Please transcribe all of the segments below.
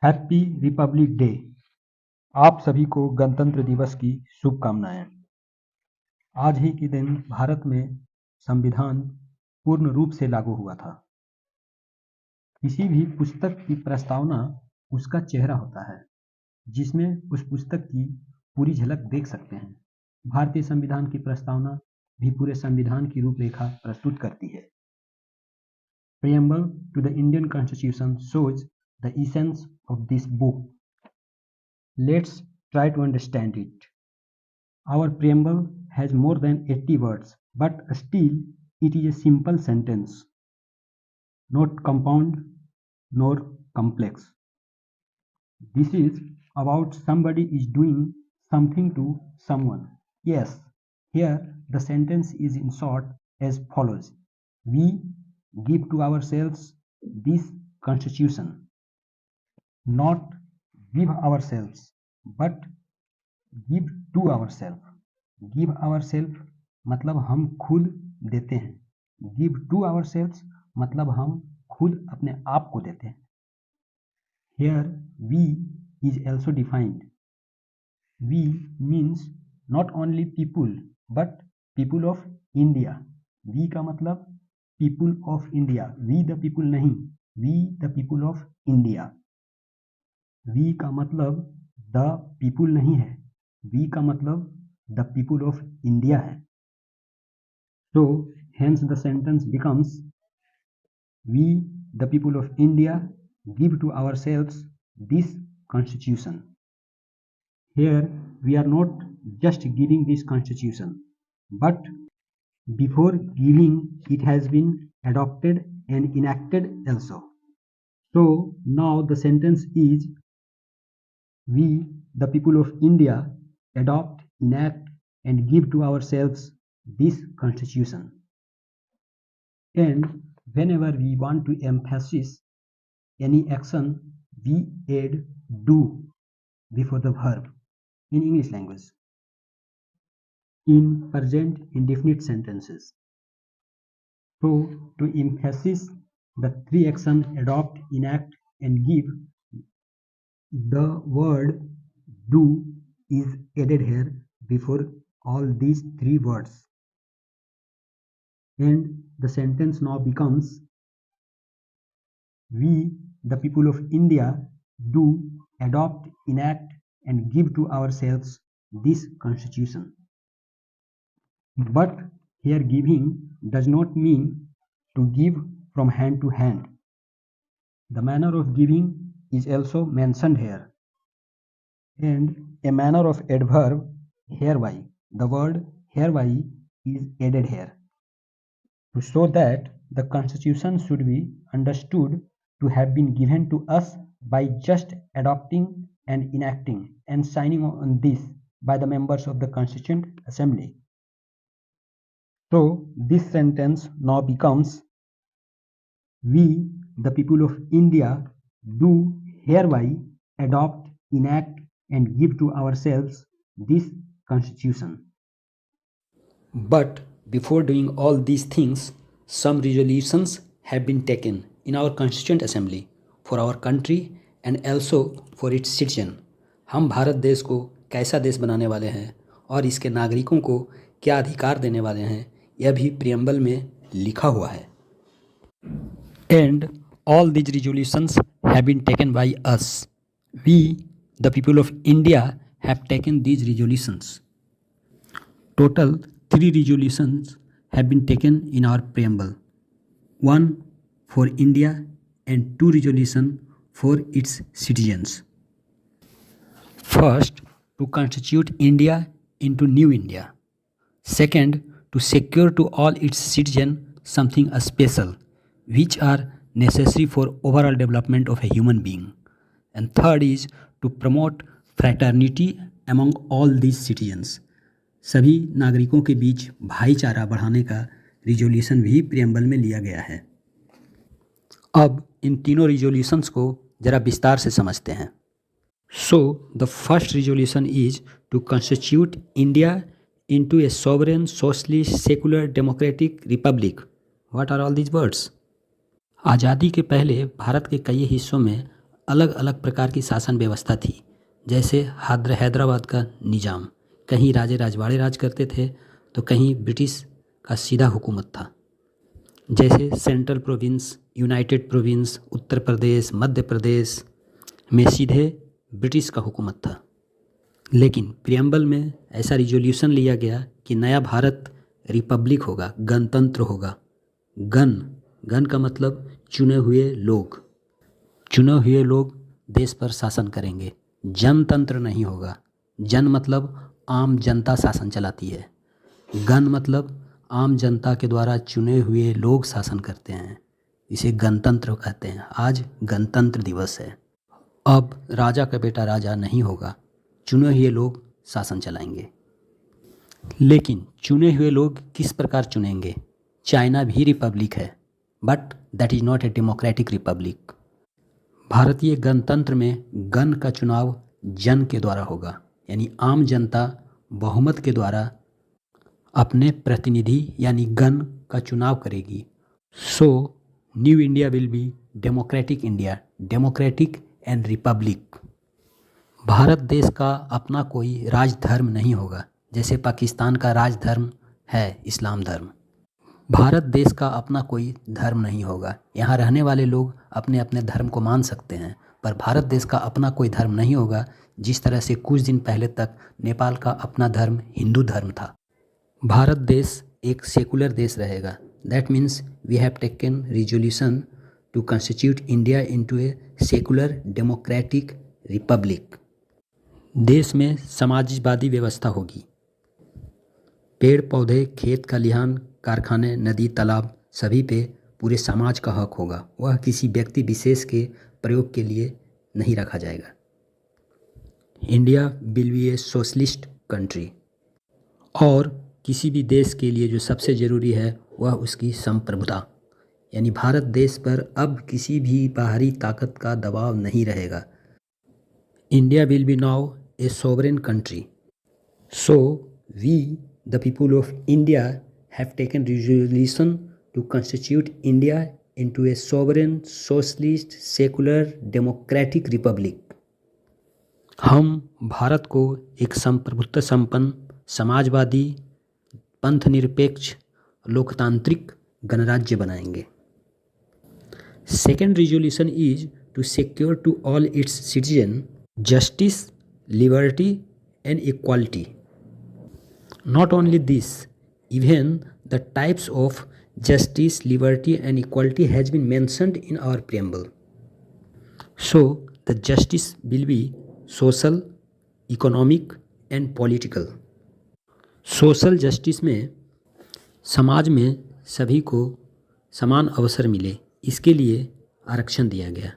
Happy Republic day. आप सभी को गणतंत्र दिवस की शुभकामनाएं। आज ही के दिन भारत में संविधान पूर्ण रूप से लागू हुआ था। किसी भी पुस्तक की प्रस्तावना उसका चेहरा होता है, जिसमें उस पुस्तक की पूरी झलक देख सकते हैं। भारतीय संविधान की प्रस्तावना भी पूरे संविधान की रूपरेखा प्रस्तुत करती है। Preamble to the Indian Constitution shows the essence of this book. Let's try to understand it. Our preamble has more than 80 words, but still it is a simple sentence, not compound nor complex. This is about somebody is doing something to someone. Yes, here the sentence is in short as follows. We give to ourselves this constitution, not give ourselves, but give to ourselves. Give ourselves मतलब हम खुद देते हैं। Give to ourselves मतलब हम खुद अपने आप को देते हैं। Here we is also defined. We means not only people but people of India. We का मतलब people of India. We the people नहीं, we the people of India. We का मतलब the people नहीं है, we का मतलब the people of India है। So hence the sentence becomes, we the people of India give to ourselves this constitution. Here we are not just giving this constitution, but before giving it has been adopted and enacted also. So now the sentence is, we the people of India adopt, enact and give to ourselves this constitution. And whenever we want to emphasize any action, we add do before the verb in English language in present indefinite sentences. So to emphasize the three actions adopt, enact and give, the word do is added here before all these three words, and the sentence now becomes, we the people of India do adopt, enact and give to ourselves this constitution. But here giving does not mean to give from hand to hand. The manner of giving is also mentioned here, and a manner of adverb hereby. The word hereby is added here to show that the constitution should be understood to have been given to us by just adopting and enacting and signing on this by the members of the Constituent Assembly. So this sentence now becomes, we the people of India do hereby adopt, enact and give to ourselves this constitution. But before doing all these things, some resolutions have been taken in our Constituent Assembly for our country and also for its citizen. हम भारत देश को कैसा देश बनाने वाले हैं और इसके नागरिकों को क्या अधिकार देने वाले हैं, यह भी प्रियम्बल में लिखा हुआ है। And all these resolutions have been taken by us. We, the people of India, have taken these resolutions. Total 3 resolutions have been taken in our preamble. 1 for India and 2 resolutions for its citizens. First, to constitute India into New India. Second, to secure to all its citizens something special, which are necessary for overall development of a human being. And third is to promote fraternity among all these citizens. सभी नागरिकों के बीच भाईचारा बढ़ाने का resolution भी preamble में लिया गया है। अब इन तीनों रिजोल्यूशंस को ज़रा विस्तार से समझते हैं। So the first resolution is to constitute India into a sovereign socialist secular democratic republic. What are all these words? आज़ादी के पहले भारत के कई हिस्सों में अलग अलग प्रकार की शासन व्यवस्था थी। जैसे हैदराबाद का निज़ाम, कहीं राजे राजवाड़े राज करते थे तो कहीं ब्रिटिश का सीधा हुकूमत था। जैसे central province, United province, Uttar Pradesh, Madhya Pradesh में सीधे ब्रिटिश का हुकूमत था। लेकिन प्रियम्बल में ऐसा रिजोल्यूशन लिया गया कि नया भारत रिपब्लिक होगा, गणतंत्र होगा। गण का मतलब चुने हुए लोग। चुने हुए लोग देश पर शासन करेंगे, जनतंत्र नहीं होगा। जन मतलब आम जनता शासन चलाती है, गण मतलब आम जनता के द्वारा चुने हुए लोग शासन करते हैं, इसे गणतंत्र कहते हैं। आज गणतंत्र दिवस है। अब राजा का बेटा राजा नहीं होगा, चुने हुए लोग शासन चलाएंगे। लेकिन चुने हुए लोग किस प्रकार चुनेंगे? चाइना भी रिपब्लिक है, but that is not a democratic Republic. भारतीय गणतंत्र में गण का चुनाव जन के द्वारा होगा, यानी आम जनता बहुमत के द्वारा अपने प्रतिनिधि यानी गण का चुनाव करेगी। So new India will B democratic India, democratic and Republic. Bharat देश का अपना कोई राजधर्म नहीं होगा, जैसे पाकिस्तान का राजधर्म है इस्लाम धर्म। भारत देश का अपना कोई धर्म नहीं होगा। यहाँ रहने वाले लोग अपने अपने धर्म को मान सकते हैं, पर भारत देश का अपना कोई धर्म नहीं होगा। जिस तरह से कुछ दिन पहले तक नेपाल का अपना धर्म हिंदू धर्म था। भारत देश एक सेकुलर देश रहेगा। That means we have taken resolution to constitute India into a secular democratic republic. देश में समाजवादी व्यवस्था होगी। पेड़ पौधे, खेत खलिहान, कारखाने, नदी, तालाब सभी पे पूरे समाज का हक होगा। वह किसी व्यक्ति विशेष के प्रयोग के लिए नहीं रखा जाएगा। India will B A socialist country. और किसी भी देश के लिए जो सबसे ज़रूरी है वह उसकी संप्रभुता, यानी भारत देश पर अब किसी भी बाहरी ताकत का दबाव नहीं रहेगा। India will be now a sovereign country. So we the people of India have taken resolution to constitute India into a sovereign, socialist, secular, democratic republic. हम भारत को एक संप्रभुत्व संपन्न, समाजवादी, पंथ निरपेक्ष, लोकतांत्रिक गणराज्य बनाएंगे। Second resolution is to secure to all its citizens justice, liberty and equality. Not only this, even the types of justice, liberty and equality has been mentioned in our preamble. So the justice will be social, economic and political. Social justice में समाज में सभी को समान अवसर मिले, इसके लिए आरक्षण दिया गया।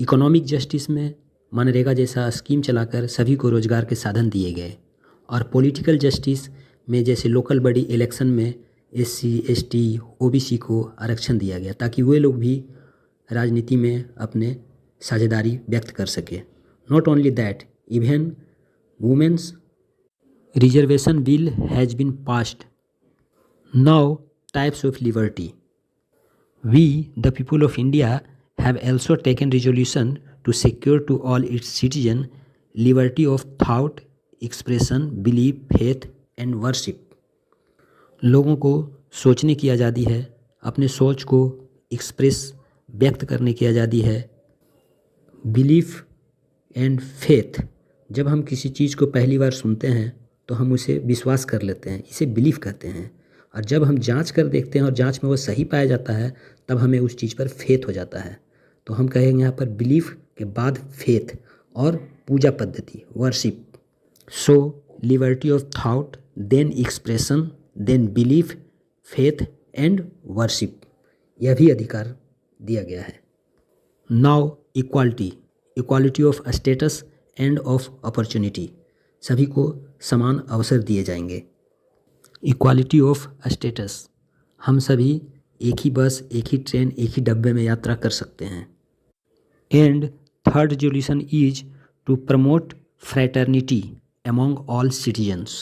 इकोनॉमिक जस्टिस में मनरेगा जैसा स्कीम चलाकर सभी को रोजगार के साधन दिए गए। और पॉलिटिकल जस्टिस में जैसे लोकल बॉडी इलेक्शन में SC, ST, OBC को आरक्षण दिया गया ताकि वे लोग भी राजनीति में अपने साझेदारी व्यक्त कर सके। Not only that, even women's reservation bill has been passed. Now types of liberty. We the people of India have also taken resolution to secure to all its citizens liberty of thought, expression, belief, faith and worship. लोगों को सोचने की आज़ादी है, अपने सोच को express व्यक्त करने की आज़ादी है। बिलीफ एंड फेथ, जब हम किसी चीज़ को पहली बार सुनते हैं तो हम उसे विश्वास कर लेते हैं, इसे बिलीफ कहते हैं। और जब हम जांच कर देखते हैं और जांच में वो सही पाया जाता है तब हमें उस चीज़ पर फेथ हो जाता है। तो हम कहेंगे यहाँ पर बिलीफ के बाद फेथ और पूजा पद्धति, worship. So liberty of thought, then expression, then belief, faith and worship, यह भी अधिकार दिया गया है। Now equality, equality of status and of opportunity, सभी को समान अवसर दिए जाएंगे। इक्वालिटी ऑफ स्टेटस, हम सभी एक ही बस, एक ही ट्रेन, एक ही डब्बे में यात्रा कर सकते हैं। And third resolution is to promote fraternity among all citizens.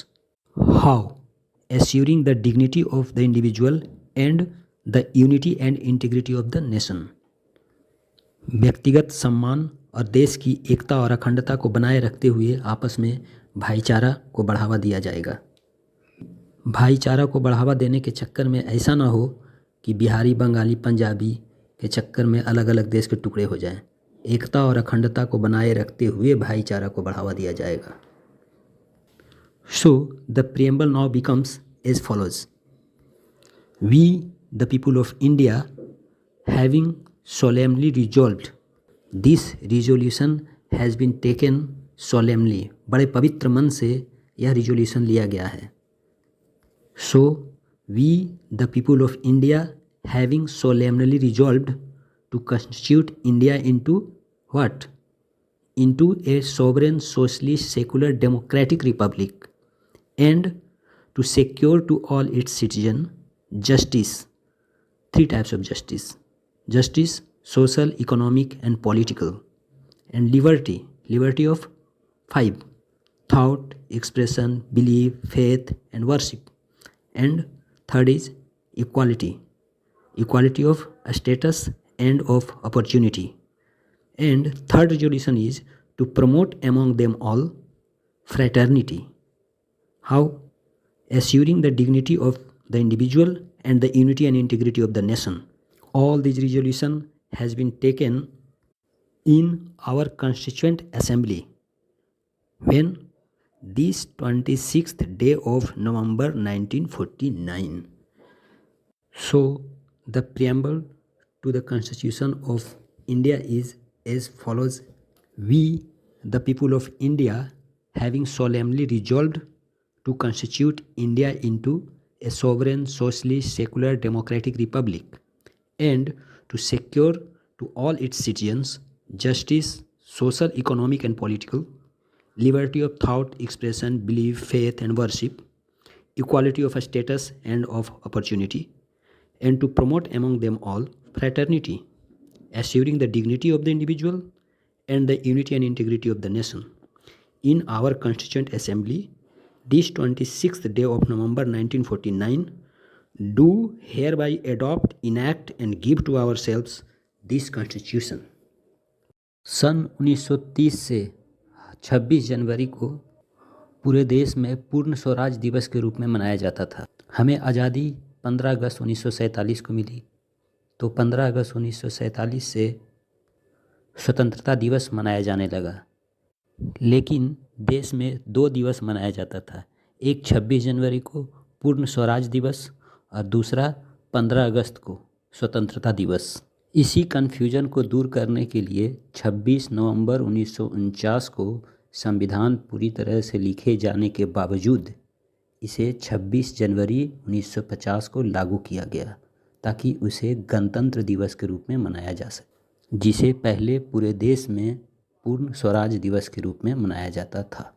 How? Assuring the dignity of the individual and the unity and integrity of the nation. व्यक्तिगत सम्मान और देश की एकता और अखंडता को बनाए रखते हुए आपस में भाईचारा को बढ़ावा दिया जाएगा। भाईचारा को बढ़ावा देने के चक्कर में ऐसा ना हो कि बिहारी, बंगाली, पंजाबी के चक्कर में अलग अलग देश के टुकड़े हो जाएं। एकता और अखंडता को बनाए रखते हुए भाईचारा को बढ़ावा दिया जाएगा। So the preamble now becomes as follows. We, the people of India, having solemnly resolved, this resolution has been taken solemnly. बड़े पवित्र मन से यह रिजोल्यूशन लिया गया है। So we, the people of India, having solemnly resolved to constitute India into what? Into a sovereign, socialist, secular, democratic republic, and to secure to all its citizens justice. Three types of justice: justice, social, economic, and political, and liberty. Liberty of 5: thought, expression, belief, faith, and worship. And third is equality. Equality of status and of opportunity. And third resolution is to promote among them all fraternity. How? Assuring the dignity of the individual and the unity and integrity of the nation. All these resolutions has been taken in our Constituent Assembly when this 26th day of November 1949. So the preamble to the Constitution of India is as follows. We, the people of India, having solemnly resolved to constitute India into a sovereign, socialist, secular, democratic republic, and to secure to all its citizens justice, social, economic, and political, liberty of thought, expression, belief, faith, and worship, equality of status and of opportunity, and to promote among them all fraternity, assuring the dignity of the individual and the unity and integrity of the nation. In our Constituent Assembly, this 26th day of November 1949, do hereby adopt, enact, and give to ourselves this Constitution. सन 1930 से 26 जनवरी को पूरे देश में पूर्ण स्वराज दिवस के रूप में मनाया जाता था। हमें आज़ादी 15 अगस्त 1947 को मिली, तो 15 अगस्त 1947 से स्वतंत्रता दिवस मनाया जाने लगा। लेकिन देश में 2 दिवस मनाया जाता था, एक 26 जनवरी को पूर्ण स्वराज दिवस और दूसरा 15 अगस्त को स्वतंत्रता दिवस। इसी कन्फ्यूजन को दूर करने के लिए 26 नवंबर 1949 को संविधान पूरी तरह से लिखे जाने के बावजूद इसे 26 जनवरी 1950 को लागू किया गया ताकि उसे गणतंत्र दिवस के रूप में मनाया जा सके, जिसे पहले पूरे देश में पूर्ण स्वराज दिवस के रूप में मनाया जाता था।